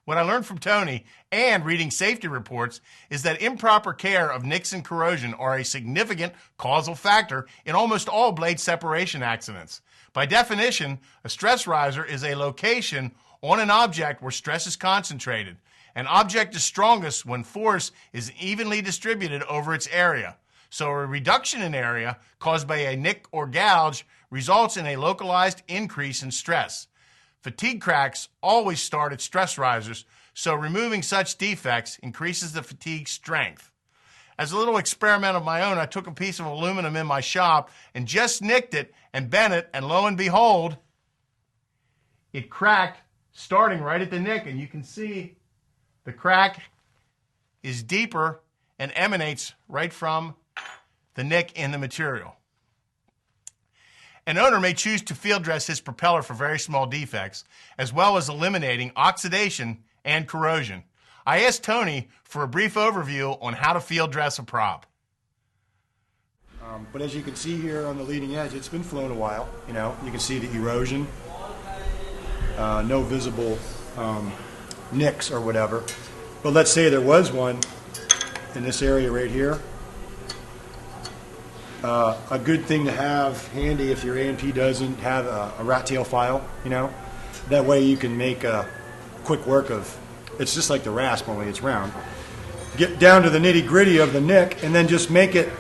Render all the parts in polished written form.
What I learned from Tony and reading safety reports is that improper care of nicks and corrosion are a significant causal factor in almost all blade separation accidents. By definition, a stress riser is a location on an object where stress is concentrated. An object is strongest when force is evenly distributed over its area. So a reduction in area caused by a nick or gouge results in a localized increase in stress. Fatigue cracks always start at stress risers, so removing such defects increases the fatigue strength. As a little experiment of my own, I took a piece of aluminum in my shop and just nicked it and bent it, and lo and behold, it cracked starting right at the nick, and you can see the crack is deeper and emanates right from the nick in the material. An owner may choose to field dress his propeller for very small defects, as well as eliminating oxidation and corrosion. I asked Tony for a brief overview on how to field dress a prop. But as you can see here on the leading edge, it's been flown a while. You know, you can see the erosion, no visible nicks or whatever. But let's say there was one in this area right here. A good thing to have handy if your A&P doesn't have a rat tail file, you know. That way you can make a quick work of, it's just like the rasp, only it's round. Get down to the nitty gritty of the nick and then just make it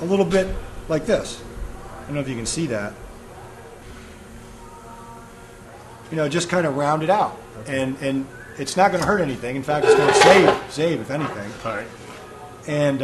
a little bit like this. I don't know if you can see that. You know, just kind of round it out. Okay. And it's not going to hurt anything. In fact, it's going to save if anything. All right. And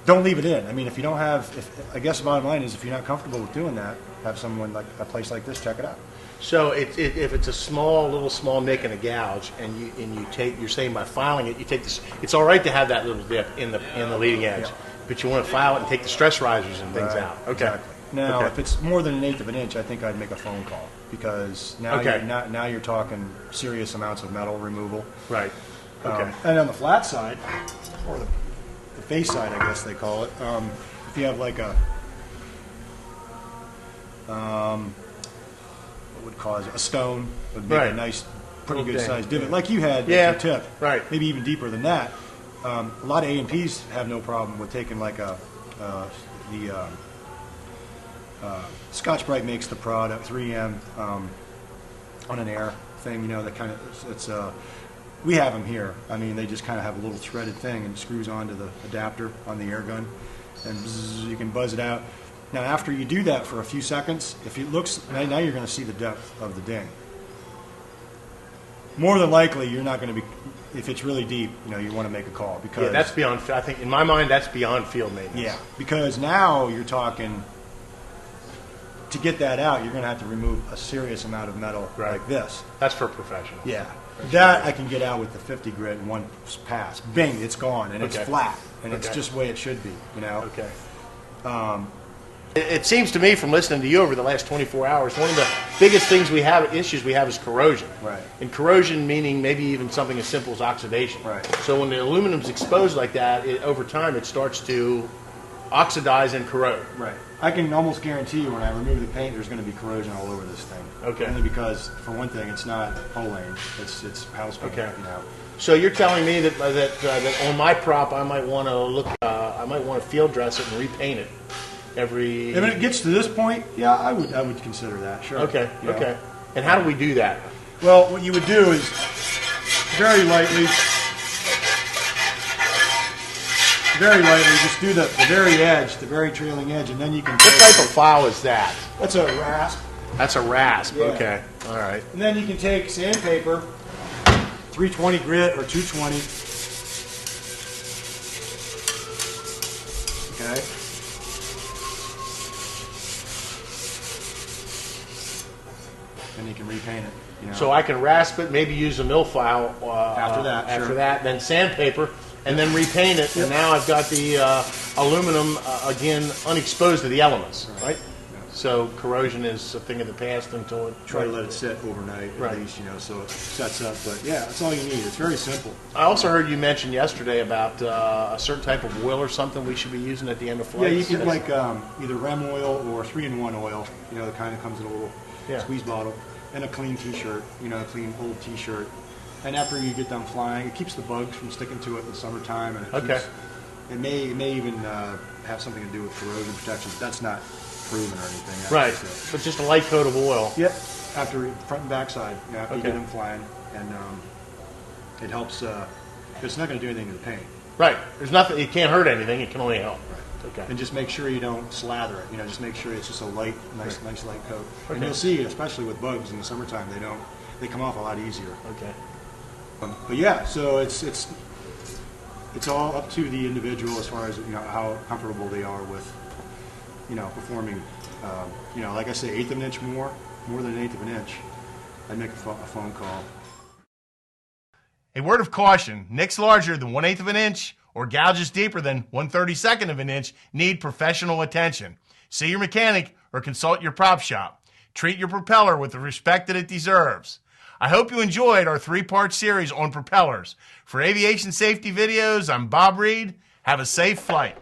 don't leave it in. I mean, if you don't have, I guess the bottom line is if you're not comfortable with doing that, have someone like a place like this check it out. So if it's a little small nick and a gouge, and you take, you're saying by filing it, you take this. It's all right to have that little dip in the leading edge, yeah. But you want to file it and take the stress risers and things out. Okay. Exactly. Now, okay. If it's more than 1/8 of an inch, I think I'd make a phone call because now now you're talking serious amounts of metal removal. Right. Okay. And on the flat side, or the face side, I guess they call it. If you have like a what would cause a stone would make a nice, pretty good sized divot, like you had at your tip. Right. Maybe even deeper than that. A lot of A&Ps have no problem with taking like Scotch-Brite makes the product 3M on an air thing. You know, that kind of it's. We have them here. I mean, they just kind of have a little threaded thing and screws onto the adapter on the air gun, and bzz, you can buzz it out. Now, after you do that for a few seconds, if it looks, now you're going to see the depth of the ding. More than likely, you're not going to be, if it's really deep, you know, you want to make a call because that's beyond. I think in my mind, that's beyond field maintenance. Yeah, because now you're talking. To get that out, you're going to have to remove a serious amount of metal like this. That's for professionals. Yeah. That I can get out with the 50 grit in one pass. Bing, it's gone, and it's flat, and it's just the way it should be, you know? Okay. It seems to me from listening to you over the last 24 hours, one of the biggest things issues we have is corrosion. Right. And corrosion meaning maybe even something as simple as oxidation. Right. So when the aluminum's exposed like that, over time it starts to oxidize and corrode. Right. I can almost guarantee you when I remove the paint, there's going to be corrosion all over this thing. Okay. Only because, for one thing, it's not Polane. It's house paint. Okay. You know. So you're telling me that on my prop, I might want to I might want to field dress it and repaint it every. If it gets to this point, yeah, I would consider that. Sure. Okay. You know? Okay. And how do we do that? Well, what you would do is very lightly, just do the very edge, the very trailing edge, and then you can. What type of file is that? That's a rasp. That's a rasp. Yeah. Okay. All right. And then you can take sandpaper, 320 grit or 220. Okay. And you can repaint it. You know. So I can rasp it, maybe use a mill file after that, then sandpaper, and then repaint it. Yep. And now I've got the aluminum again unexposed to the elements, right? So corrosion is a thing of the past until it. Try to let it sit overnight at least, you know, so it sets up. But yeah, that's all you need. It's very simple. I also heard you mention yesterday about a certain type of oil or something we should be using at the end of flights. Yeah, you can like either REM oil or 3-in-1 oil. You know, the kind that comes in a little squeeze bottle. and a clean t-shirt, you know, a clean old t-shirt. And after you get done flying, it keeps the bugs from sticking to it in the summertime, and it may even have something to do with corrosion protection. But that's not proven or anything. Right, but just a light coat of oil. Yep, after front and back side, after you Okay. get them flying, and it helps. It's not going to do anything to the paint. Right. There's nothing. It can't hurt anything. It can only help. Okay. And just make sure you don't slather it. You know, just make sure it's just a light, nice light coat. And Okay. you'll see, especially with bugs in the summertime, they come off a lot easier. Okay. But yeah, so it's all up to the individual as far as, you know, how comfortable they are with, you know, performing. You know, like I say, 1/8 of an inch more than 1/8 of an inch. I'd make a phone call. A word of caution, nicks larger than 1/8 of an inch or gouges deeper than 1/32 of an inch need professional attention. See your mechanic or consult your prop shop. Treat your propeller with the respect that it deserves. I hope you enjoyed our 3-part series on propellers. For aviation safety videos, I'm Bob Reed. Have a safe flight.